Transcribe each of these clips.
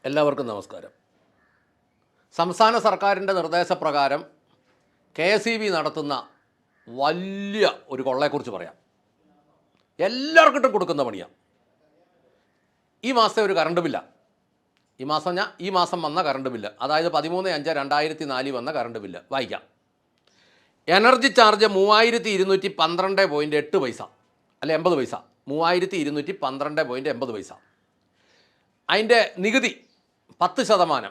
എല്ലാവർക്കും നമസ്കാരം. സംസ്ഥാന സർക്കാരിൻ്റെ നിർദ്ദേശപ്രകാരം KSEB നടത്തുന്ന വലിയ ഒരു കൊള്ളയെക്കുറിച്ച് പറയാം. എല്ലാവർക്കിട്ടും കൊടുക്കുന്ന പണിയാണ്. ഈ മാസത്തെ ഒരു കറണ്ട് ബില്ല, ഈ മാസം വന്ന കറണ്ട് ബില്ല്, അതായത് 13/5/2004 വന്ന കറണ്ട് ബില്ല് വായിക്കാം. എനർജി ചാർജ് 3212.8 പൈസ, അല്ല 80 പൈസ, 3212.80 പൈസ. അതിൻ്റെ നികുതി 10%,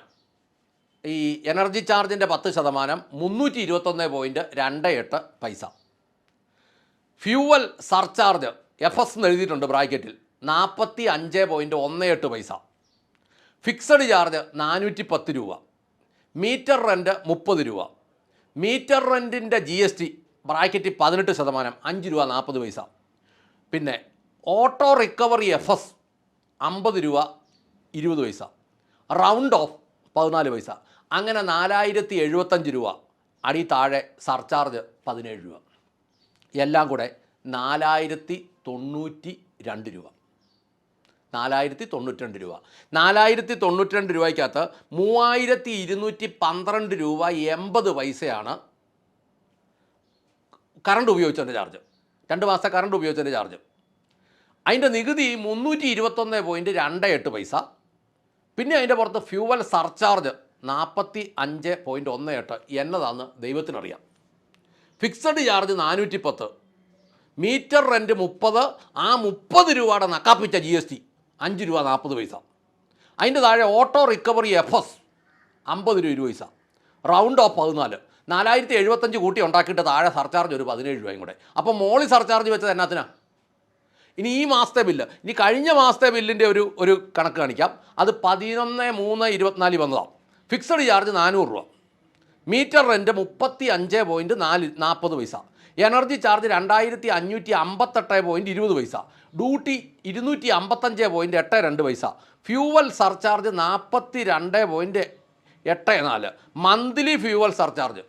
ഈ എനർജി ചാർജിൻ്റെ 10% 321.28 പൈസ. ഫ്യൂവൽ സർചാർജ് FS എന്ന് എഴുതിയിട്ടുണ്ട് ബ്രാക്കറ്റിൽ, 45.18 പൈസ. ഫിക്സഡ് ചാർജ് 410 രൂപ. മീറ്റർ റെൻറ്റ് 30 രൂപ. മീറ്റർ റെൻറ്റിൻ്റെ GST ബ്രാക്കറ്റിൽ 18%, 5 രൂപ 40 പൈസ. പിന്നെ ഓട്ടോ റിക്കവറി FS 50 രൂപ 20 പൈസ. റൗണ്ട് ഓഫ് 14 പൈസ. അങ്ങനെ 4075 രൂപ. അടി താഴെ സർചാർജ് 17 രൂപ. എല്ലാം കൂടെ 4092 രൂപ. 4092 രൂപ. 4092 രൂപയ്ക്കകത്ത് 3212 രൂപ 80 പൈസയാണ് കറണ്ട് ഉപയോഗിച്ചതിൻ്റെ ചാർജ്. 2 മാസത്തെ കറണ്ട് ഉപയോഗിച്ചതിൻ്റെ ചാർജ്. അതിൻ്റെ നികുതി 321.28 പൈസ. പിന്നെ അതിൻ്റെ പുറത്ത് ഫ്യൂവൽ സർചാർജ് 45.18 എന്നതാണെന്ന് ദൈവത്തിനറിയാം. Fixed charge 410. Meter rent 30. ആ 30 രൂപയുടെ നക്കാപ്പിച്ച GST 5 രൂപ 40 പൈസ. അതിൻ്റെ താഴെ ഓട്ടോ റിക്കവറി FS 50 രൂപ 20 പൈസ. Round of 14. 4075 കൂട്ടി ഉണ്ടാക്കിയിട്ട് താഴെ സർചാർജ് ഒരു 17 രൂപയും കൂടെ. അപ്പോൾ മോളി സർചാർജ് വെച്ചത് എന്നാത്തിനാണ്? ഇനി ഈ മാസത്തെ ബില്ല്, ഇനി കഴിഞ്ഞ മാസത്തെ ബില്ലിൻ്റെ ഒരു കണക്ക് കാണിക്കാം. അത് 11/3/24 വന്നതാണ്. ഫിക്സഡ് ചാർജ് 400 രൂപ. മീറ്റർ റെൻറ്റ് 35.40 പൈസ. എനർജി ചാർജ് 2558.20 പൈസ. ഡ്യൂട്ടി 255.82 പൈസ. Fuel surcharge 42.84. Monthly fuel surcharge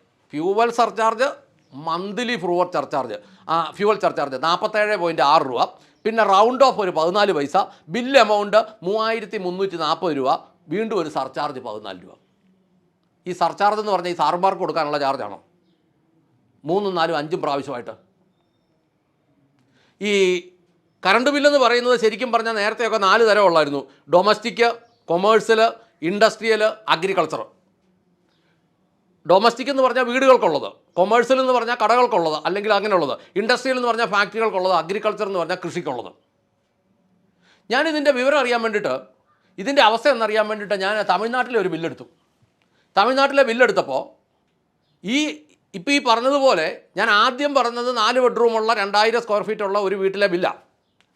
monthly fuel surcharge 47.6 രൂപ. പിന്നെ റൗണ്ട് ഓഫ് ഒരു 14 പൈസ. ബില്ല് എമൗണ്ട് 3340 രൂപ. വീണ്ടും ഒരു സർചാർജ് 14 രൂപ. ഈ സർചാർജ് എന്ന് പറഞ്ഞാൽ ഈ സാർമാർക്ക് കൊടുക്കാനുള്ള ചാർജാണോ? 3, 4, 5 പ്രാവശ്യമായിട്ട്. ഈ കറണ്ട് ബില്ലെന്ന് പറയുന്നത് ശരിക്കും പറഞ്ഞാൽ നേരത്തെയൊക്കെ 4 തരം ഉള്ളായിരുന്നു: domestic, commercial, industrial, agriculture. Domestic എന്ന് പറഞ്ഞാൽ വീടുകൾക്കുള്ളത്, കൊമേഴ്സ്യൽ എന്ന് പറഞ്ഞാൽ കടകൾക്കുള്ളത് അല്ലെങ്കിൽ അങ്ങനെയുള്ളത്, ഇൻഡസ്ട്രിയൽ എന്ന് പറഞ്ഞാൽ ഫാക്ടറികൾക്കുള്ളത്, അഗ്രികൾച്ചർ എന്ന് പറഞ്ഞാൽ കൃഷിക്കുള്ളത്. ഞാനിതിൻ്റെ വിവരം അറിയാൻ വേണ്ടിയിട്ട്, ഇതിൻ്റെ അവസ്ഥ എന്നറിയാൻ വേണ്ടിയിട്ട് ഞാൻ തമിഴ്നാട്ടിലെ ഒരു ബില്ലെടുത്തു. തമിഴ്നാട്ടിലെ ബില്ലെടുത്തപ്പോൾ ഇപ്പോൾ ഈ പറഞ്ഞതുപോലെ ഞാൻ ആദ്യം പറഞ്ഞത് 4 ബെഡ്റൂമുള്ള 2000 സ്ക്വയർ ഫീറ്റ് ഉള്ള ഒരു വീട്ടിലെ ബില്ലാണ്.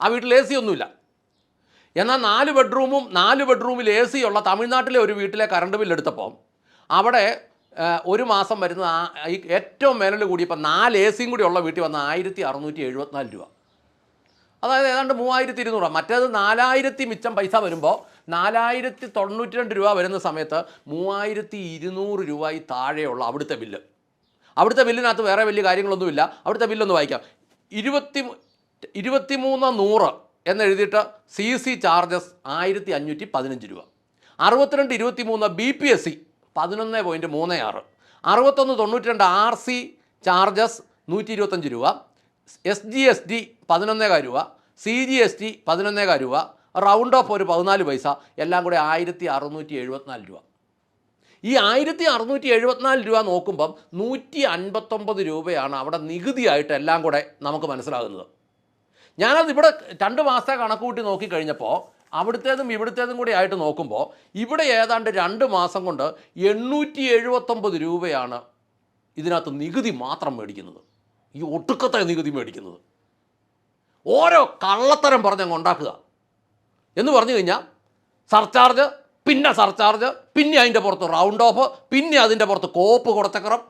ആ വീട്ടിൽ AC ഒന്നുമില്ല. എന്നാൽ 4 ബെഡ്റൂമിൽ AC ഉള്ള തമിഴ്നാട്ടിലെ ഒരു വീട്ടിലെ കറണ്ട് ബില്ലെടുത്തപ്പോൾ അവിടെ ഒരു മാസം വരുന്ന ഈ ഏറ്റവും മേലിൽ കൂടി ഇപ്പോൾ 4 AC കൂടി ഉള്ള വീട്ടിൽ വന്ന 1674 രൂപ. അതായത് ഏതാണ്ട് 3200 രൂപ. മറ്റേത് 4000 മിച്ചം പൈസ വരുമ്പോൾ 4092 രൂപ വരുന്ന സമയത്ത് 3200 രൂപയിൽ താഴെയുള്ള അവിടുത്തെ ബില്ല്. അവിടുത്തെ ബില്ലിനകത്ത് വേറെ വലിയ കാര്യങ്ങളൊന്നുമില്ല. അവിടുത്തെ ബില്ലൊന്ന് വായിക്കാം. 2300 എന്നെഴുതിയിട്ട് CC ചാർജസ് 1515 രൂപ. 6223 BPSC 11.36. 6192 RC ചാർജസ് 125 രൂപ. SGST 11 രൂപ. CGST 11 രൂപ. റൗണ്ട് ഓഫ് ഒരു 14 പൈസ. എല്ലാം കൂടെ 1674 രൂപ. ഈ 1674 രൂപ നോക്കുമ്പം 159 രൂപയാണ് അവിടെ നികുതിയായിട്ട് എല്ലാം കൂടെ നമുക്ക് മനസ്സിലാകുന്നത്. ഞാനത് ഇവിടെ 2 മാസത്തെ കണക്ക് കൂട്ടി നോക്കിക്കഴിഞ്ഞപ്പോൾ അവിടുത്തേതും ഇവിടുത്തേതും കൂടി ആയിട്ട് നോക്കുമ്പോൾ ഇവിടെ ഏതാണ്ട് 2 മാസം കൊണ്ട് 879 രൂപയാണ് ഇതിനകത്ത് നികുതി മാത്രം മേടിക്കുന്നത്. ഈ ഒട്ടുക്കത്തെ നികുതി മേടിക്കുന്നത്. ഓരോ കള്ളത്തരം പറഞ്ഞങ്ങ് ഉണ്ടാക്കുക എന്ന് പറഞ്ഞു കഴിഞ്ഞാൽ സർചാർജ്, പിന്നെ സർചാർജ്, പിന്നെ അതിൻ്റെ പുറത്ത് റൗണ്ട് ഓഫ്, പിന്നെ അതിൻ്റെ പുറത്ത് കോപ്പ് കൊടുത്തക്കറം.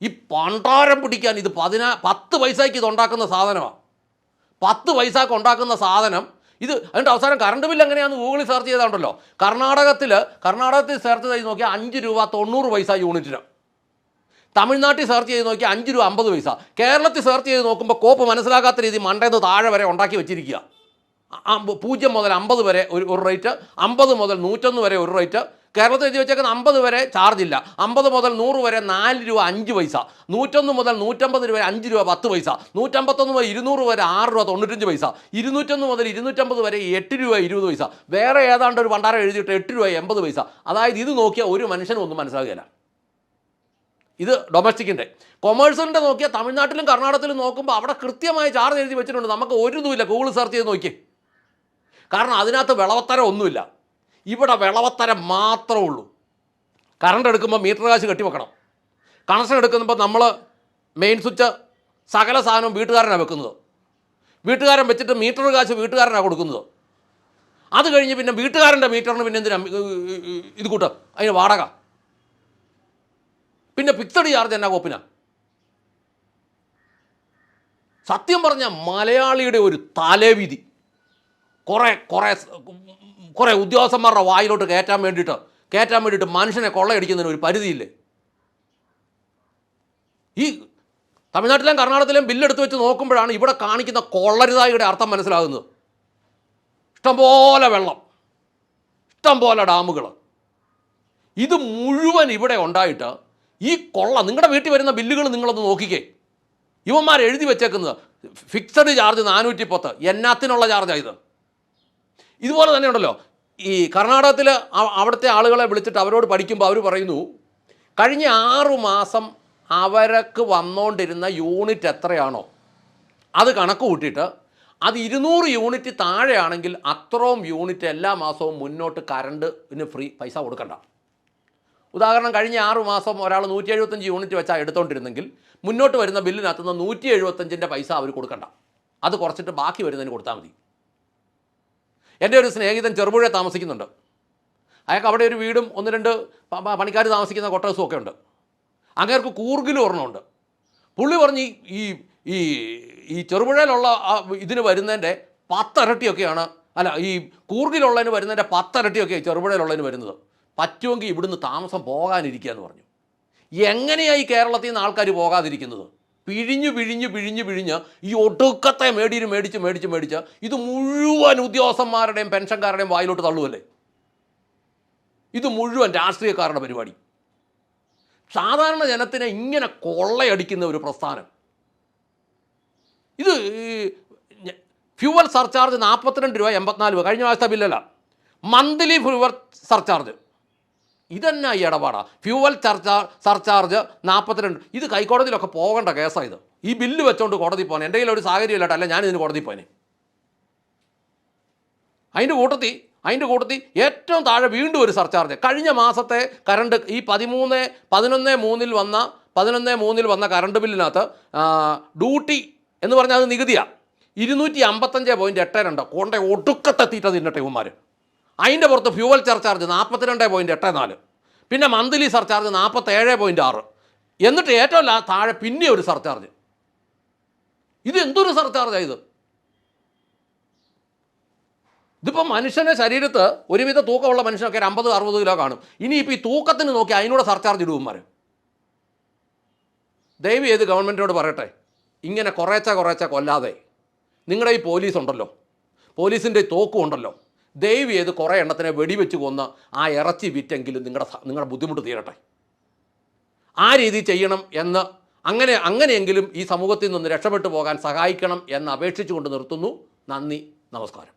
ഈ പണ്ടാരം പിടിക്കാൻ ഇത് 10 പൈസയ്ക്ക് ഇത് ഉണ്ടാക്കുന്ന സാധനമാണ്. 10 പൈസക്ക് ഉണ്ടാക്കുന്ന സാധനം ഇത്. അതിൻ്റെ അവസാനം കറണ്ട് ബില്ല് എങ്ങനെയാണെന്ന് ഗൂഗിളിൽ സെർച്ച് ചെയ്താണ്ടല്ലോ, കർണാടകത്തിൽ സെർച്ച് ചെയ്ത് നോക്കിയാൽ 5 രൂപ 90 പൈസ യൂണിറ്റിന്. തമിഴ്നാട്ടിൽ സെർച്ച് ചെയ്ത് നോക്കിയാൽ 5 രൂപ 50 പൈസ. കേരളത്തിൽ സെർച്ച് ചെയ്ത് നോക്കുമ്പോൾ കോപ്പ് മനസ്സിലാക്കാത്ത രീതി മണ്ടേന്ന് താഴെ വരെ ഉണ്ടാക്കി വെച്ചിരിക്കുക. 0 മുതൽ 50 വരെ ഒരു റേറ്റ്, 50 മുതൽ 101 വരെ ഒരു റേറ്റ്. കേരളത്തിൽ എഴുതി വെച്ചേക്കുന്ന 50 വരെ ചാർജ് ഇല്ല, 50 മുതൽ 100 വരെ 4 രൂപ 5 പൈസ, 101 മുതൽ 150 വരെ 5 രൂപ 10 പൈസ, 151 മുതൽ 200 വരെ 6 രൂപ 95 പൈസ, 201 മുതൽ 250 വരെ 8 രൂപ 20 പൈസ. വേറെ ഏതാണ്ട് ഒരു പണ്ടാരം എഴുതിയിട്ട് 8 രൂപ 80 പൈസ. അതായത് ഇത് നോക്കിയാൽ ഒരു മനുഷ്യനും ഒന്നും മനസ്സിലാകുകയില്ല. ഇത് ഡൊമസ്റ്റിക്കിൻ്റെ. കൊമേഴ്സിൻ്റെ നോക്കിയാൽ തമിഴ്നാട്ടിലും കർണാടകത്തിലും നോക്കുമ്പോൾ അവിടെ കൃത്യമായി ചാർജ് എഴുതി വെച്ചിട്ടുണ്ട്. നമുക്ക് ഒരു ഇതുമില്ല, ഗൂഗിൾ സെർച്ച് ചെയ്ത് നോക്കിയേ. കാരണം അതിനകത്ത് വിളവത്തരം ഒന്നുമില്ല. ഇവിടെ വിളവത്തരം മാത്രമേ ഉള്ളൂ. കറണ്ട് എടുക്കുമ്പോൾ മീറ്റർ കാശ് കെട്ടിവെക്കണം. കണക്ഷൻ എടുക്കുമ്പോൾ നമ്മൾ മെയിൻ സ്വിച്ച് സകല സാധനവും വീട്ടുകാരനാണ് വെക്കുന്നത്. വീട്ടുകാരൻ വെച്ചിട്ട് മീറ്റർ കാശ് വീട്ടുകാരനാണ് കൊടുക്കുന്നത്. അത് കഴിഞ്ഞ് പിന്നെ വീട്ടുകാരൻ്റെ മീറ്ററിന് പിന്നെ എന്തിനാ ഇത് കൂട്ടുക, അതിന് വാടക, പിന്നെ ഫിക്സഡ് ചാർജ് എന്നാ കോപ്പിനാ. സത്യം പറഞ്ഞാൽ മലയാളിയുടെ ഒരു തലവിധി കുറേ ഉദ്യോഗസ്ഥന്മാരുടെ വായിലോട്ട് കയറ്റാൻ വേണ്ടിയിട്ട് മനുഷ്യനെ കൊള്ളയടിക്കുന്നതിന് ഒരു പരിധിയില്ലേ. ഈ തമിഴ്നാട്ടിലെയും കർണാടകത്തിലെയും ബില്ലെടുത്ത് വെച്ച് നോക്കുമ്പോഴാണ് ഇവിടെ കാണിക്കുന്ന കൊള്ളരുതായിയുടെ അർത്ഥം മനസ്സിലാകുന്നത്. ഇഷ്ടംപോലെ വെള്ളം, ഇഷ്ടംപോലെ ഡാമുകൾ, ഇത് മുഴുവൻ ഇവിടെ ഉണ്ടായിട്ട് ഈ കൊള്ള നിങ്ങളുടെ വീട്ടിൽ വരുന്ന ബില്ലുകൾ നിങ്ങളൊന്ന് നോക്കിക്കേ. ഇവന്മാർ എഴുതി വെച്ചേക്കുന്നത് ഫിക്സഡ് ചാർജ് 410. എന്നാത്തിനുള്ള ചാർജാണ് ഇത്? ഇതുപോലെ തന്നെ ഉണ്ടല്ലോ ഈ കർണാടകത്തിൽ അവിടുത്തെ ആളുകളെ വിളിച്ചിട്ട് അവരോട് പഠിക്കുമ്പോൾ അവർ പറയുന്നു, കഴിഞ്ഞ 6 മാസം അവർക്ക് വന്നുകൊണ്ടിരുന്ന യൂണിറ്റ് എത്രയാണോ അത് കണക്ക് കൂട്ടിയിട്ട് അത് 200 യൂണിറ്റ് താഴെയാണെങ്കിൽ അത്രയും യൂണിറ്റ് എല്ലാ മാസവും മുന്നോട്ട് കറണ്ടിന് ഫ്രീ പൈസ കൊടുക്കണ്ട. ഉദാഹരണം, കഴിഞ്ഞ 6 മാസം ഒരാൾ 175 യൂണിറ്റ് വെച്ചാൽ എടുത്തുകൊണ്ടിരുന്നെങ്കിൽ മുന്നോട്ട് വരുന്ന ബില്ലിനകത്തുനിന്ന് 175ൻ്റെ പൈസ അവർ കൊടുക്കണ്ട. അത് കുറച്ചിട്ട് ബാക്കി വരുന്നതിന് കൊടുത്താൽ മതി. എൻ്റെ ഒരു സ്നേഹിതൻ ചെറുപുഴ താമസിക്കുന്നുണ്ട്. അയാൾക്ക് അവിടെ ഒരു വീടും 1-2 പണിക്കാർ താമസിക്കുന്ന കൊട്ടേഴ്സും ഒക്കെ ഉണ്ട്. അങ്ങേർക്ക് കൂർഗിലും ഒരെണ്ണമുണ്ട്. പുള്ളി പറഞ്ഞ് ഈ ചെറുപുഴയിലുള്ള ഇതിന് വരുന്നതിൻ്റെ 10 ഇരട്ടിയൊക്കെയാണ്, അല്ല ഈ കൂർഗിലുള്ളതിന് വരുന്നതിൻ്റെ 10 ഇരട്ടിയൊക്കെയാണ് ചെറുപുഴയിലുള്ളതിന് വരുന്നത്. പറ്റുമെങ്കിൽ ഇവിടുന്ന് താമസം പോകാനിരിക്കുക എന്ന് പറഞ്ഞു. എങ്ങനെയാണ് ഈ കേരളത്തിൽ നിന്ന് ആൾക്കാർ പോകാതിരിക്കുന്നത്? പിഴിഞ്ഞ് ഈ ഒടുക്കത്തെ മേടിച്ച് ഇത് മുഴുവൻ ഉദ്യോഗസ്ഥന്മാരുടെയും പെൻഷൻകാരുടെയും വായിലോട്ട് തള്ളുമല്ലേ. ഇത് മുഴുവൻ രാഷ്ട്രീയക്കാരുടെ പരിപാടി. സാധാരണ ജനത്തിനെ ഇങ്ങനെ കൊള്ളയടിക്കുന്ന ഒരു പ്രസ്ഥാനം. ഇത് ഫ്യൂവൽ സർചാർജ് 42 രൂപ 84 രൂപ കഴിഞ്ഞ മാസത്തെ ബില്ലല്ല. മന്ത്ലി ഫ്യൂവൽ സർചാർജ് ഇതെന്നാ ഈ ഇടപാടാ? Fuel surcharge 42. ഇത് ഹൈക്കോടതിയിലൊക്കെ പോകേണ്ട കേസാണ് ഇത്. ഈ ബില്ല് വെച്ചോണ്ട് കോടതി പോകാൻ എൻ്റെ കയ്യിൽ ഒരു സാഹചര്യം ഇല്ലാട്ടല്ല, അല്ല ഞാനിതിന് കോടതി പോയനെ. അതിൻ്റെ കൂട്ടത്തിൽ ഏറ്റവും താഴെ വീണ്ടും ഒരു സർചാർജ്. കഴിഞ്ഞ മാസത്തെ കറണ്ട് ഈ 11/3 വന്ന കറണ്ട് ബില്ലിനകത്ത് ഡ്യൂട്ടി എന്ന് പറഞ്ഞാൽ അത് നികുതിയാണ് 255.82 കൊണ്ട ഒടുക്കത്തെ തീറ്റ തിന്നട്ടെ ഇവന്മാർ. അതിൻ്റെ പുറത്ത് ഫ്യൂവൽ സർചാർജ് 42.84, പിന്നെ മന്ത്ലി സർചാർജ് 47.6, എന്നിട്ട് ഏറ്റവും താഴെ പിന്നെ ഒരു സർചാർജ്. ഇത് എന്തൊരു സർചാർജാണ് ഇത്? ഇതിപ്പോൾ മനുഷ്യൻ്റെ ശരീരത്ത് ഒരുവിധ തൂക്കമുള്ള മനുഷ്യനൊക്കെ 50-60 കിലോ കാണും. ഇനിയിപ്പോൾ ഈ തൂക്കത്തിന് നോക്കി അതിനൂടെ സർചാർജ് ഇടുവന്മാർ. ദയവ് ചെയ്ത് ഗവൺമെൻറ്റിനോട് പറയട്ടെ, ഇങ്ങനെ കുറേച്ച കൊല്ലാതെ നിങ്ങളുടെ ഈ പോലീസ് ഉണ്ടല്ലോ, പോലീസിൻ്റെ തോക്കും ഉണ്ടല്ലോ, ദയവ് ചെയ്ത് കുറേ എണ്ണത്തിനെ വെടിവെച്ച് കൊന്ന് ആ ഇറച്ചി വിറ്റെങ്കിലും നിങ്ങളുടെ ബുദ്ധിമുട്ട് തീരട്ടെ. ആ രീതി ചെയ്യണം എന്ന് അങ്ങനെയെങ്കിലും ഈ സമൂഹത്തിൽ നിന്ന് രക്ഷപ്പെട്ടു പോകാൻ സഹായിക്കണം എന്ന് അപേക്ഷിച്ചുകൊണ്ട് നിർത്തുന്നു. നന്ദി, നമസ്കാരം.